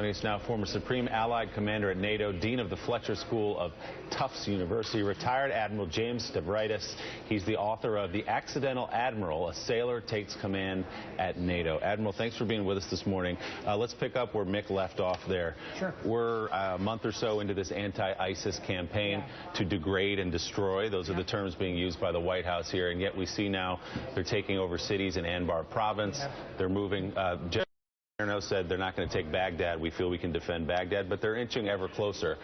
Joining us now, former Supreme Allied Commander at NATO, Dean of the Fletcher School of Tufts University, retired Admiral James Stavridis. He's the author of The Accidental Admiral, A Sailor Takes Command at NATO. Admiral, thanks for being with us this morning. Let's pick up where Mick left off there. Sure. We're a month or so into this anti-ISIS campaign to degrade and destroy. Those are the terms being used by the White House here, and yet we see now they're taking over cities in Anbar province. They're moving. Said they're not going to take Baghdad. We feel we can defend Baghdad, but they're inching ever closer.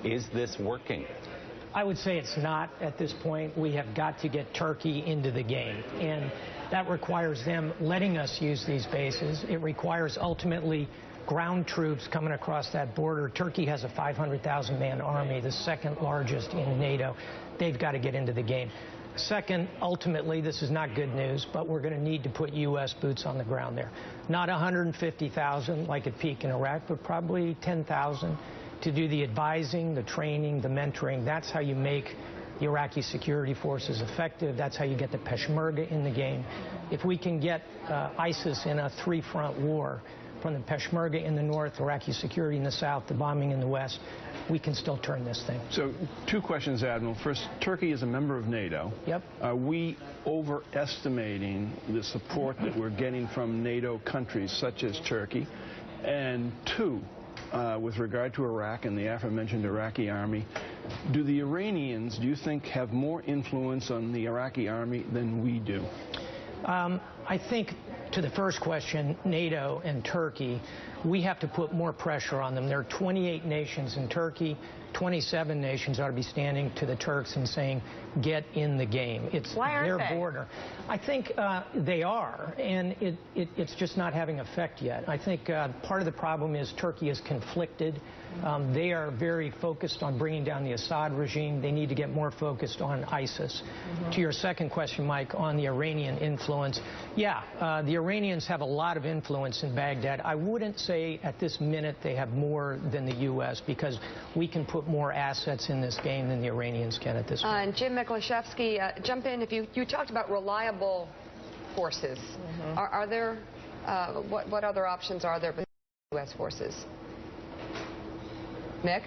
Is this working? I would say it's not at this point. We have got to get Turkey into the game, and that requires them letting us use these bases. It requires ultimately ground troops coming across that border. Turkey has a 500,000-man army, the second largest in NATO. They've got to get into the game. Second, ultimately, this is not good news, but we're going to need to put U.S. boots on the ground there. Not 150,000 like at peak in Iraq, but probably 10,000 to do the advising, the training, the mentoring. That's how you make the Iraqi security forces effective. That's how you get the Peshmerga in the game. If we can get ISIS in a three-front war, from the Peshmerga in the north, Iraqi security in the south, the bombing in the west, we can still turn this thing. So, two questions, Admiral. First, Turkey is a member of NATO. Yep. Are we overestimating the support that we're getting from NATO countries such as Turkey? And two, with regard to Iraq and the aforementioned Iraqi army, do the Iranians, do you think, have more influence on the Iraqi army than we do? I think, to the first question, NATO and Turkey, we have to put more pressure on them. There are 28 nations in Turkey. 27 nations ought to be standing to the Turks and saying, get in the game. It's their border. I think they are, and it's just not having effect yet. I think part of the problem is Turkey is conflicted. They are very focused on bringing down the Assad regime. They need to get more focused on ISIS. To your second question, Mike, on the Iranian influence, the Iranians have a lot of influence in Baghdad. I wouldn't say at this minute they have more than the U.S. because we can put more assets in this game than the Iranians can at this point. And Jim Miklashevsky, jump in. If you talked about reliable forces, are there what other options are there besides U.S. forces? Mick?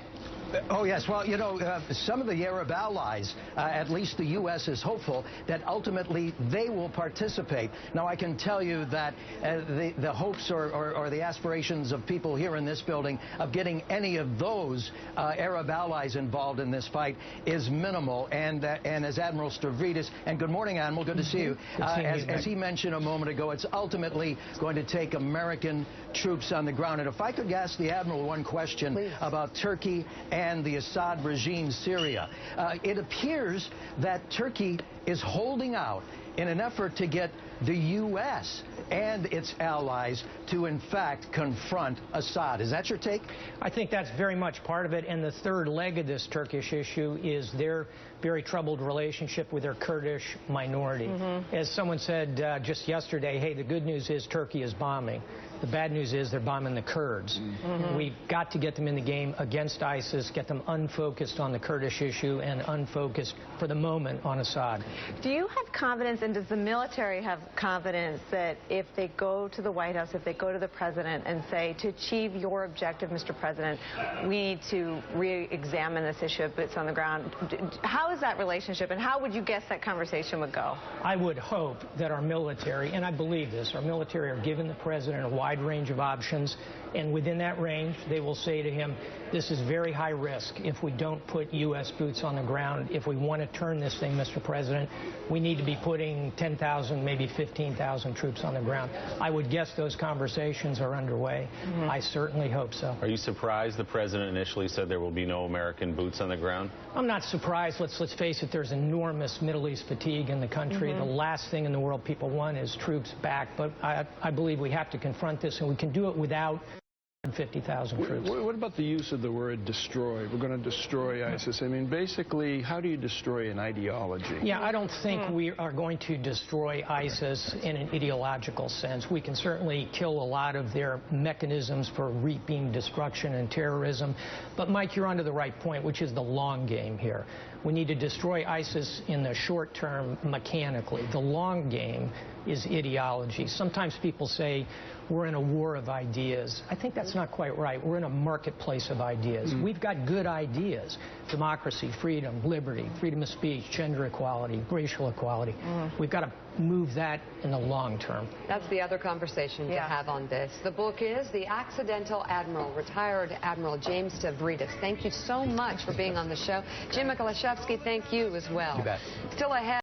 Oh, yes. Well, you know, some of the Arab allies, at least the U.S. is hopeful that ultimately they will participate. Now, I can tell you that the hopes or the aspirations of people here in this building of getting any of those Arab allies involved in this fight is minimal. And as Admiral Stavridis, and good morning, Admiral, good to see you. As he mentioned a moment ago, it's ultimately going to take American troops on the ground. And if I could ask the Admiral one question about Turkey and the Assad regime, Syria. It appears that Turkey is holding out in an effort to get the U.S. and its allies to, in fact, confront Assad. Is that your take? I think that's very much part of it. And the third leg of this Turkish issue is their very troubled relationship with their Kurdish minority. As someone said just yesterday, hey, the good news is Turkey is bombing. The bad news is they're bombing the Kurds. We've got to get them in the game against ISIS, get them unfocused on the Kurdish issue and unfocused, for the moment, on Assad. Do you have confidence, and does the military have confidence, that if they go to the White House, if they go to the president and say, to achieve your objective, Mr. President, we need to re-examine this issue of boots on the ground? How is that relationship, and how would you guess that conversation would go? I would hope that our military, and I believe this, our military are giving the president a wide range of options, and within that range, they will say to him, this is very high risk if we don't put U.S. boots on the ground. If we want to turn this thing, Mr. President, we need to be putting 10,000, maybe 15,000 troops on the ground. I would guess those conversations are underway. I certainly hope so. Are you surprised the president initially said there will be no American boots on the ground? I'm not surprised. Let's face it, there's enormous Middle East fatigue in the country. The last thing in the world people want is troops back. But I believe we have to confront this, and we can do it without 50,000 troops. What about the use of the word destroy? We're going to destroy ISIS. I mean, basically, how do you destroy an ideology? Yeah, I don't think we are going to destroy ISIS in an ideological sense. We can certainly kill a lot of their mechanisms for reaping destruction and terrorism. But, Mike, you're onto the right point, which is the long game here. We need to destroy ISIS in the short term mechanically. The long game is ideology. Sometimes people say we're in a war of ideas. I think that's not quite right. We're in a marketplace of ideas. We've got good ideas: democracy, freedom, liberty, freedom of speech, gender equality, racial equality. We've got to move that in the long term. That's the other conversation to have on this. The book is The Accidental Admiral, retired Admiral James Stavridis. Thank you so much for being on the show. Jim Mikolashevsky, thank you as well. You bet. Still ahead.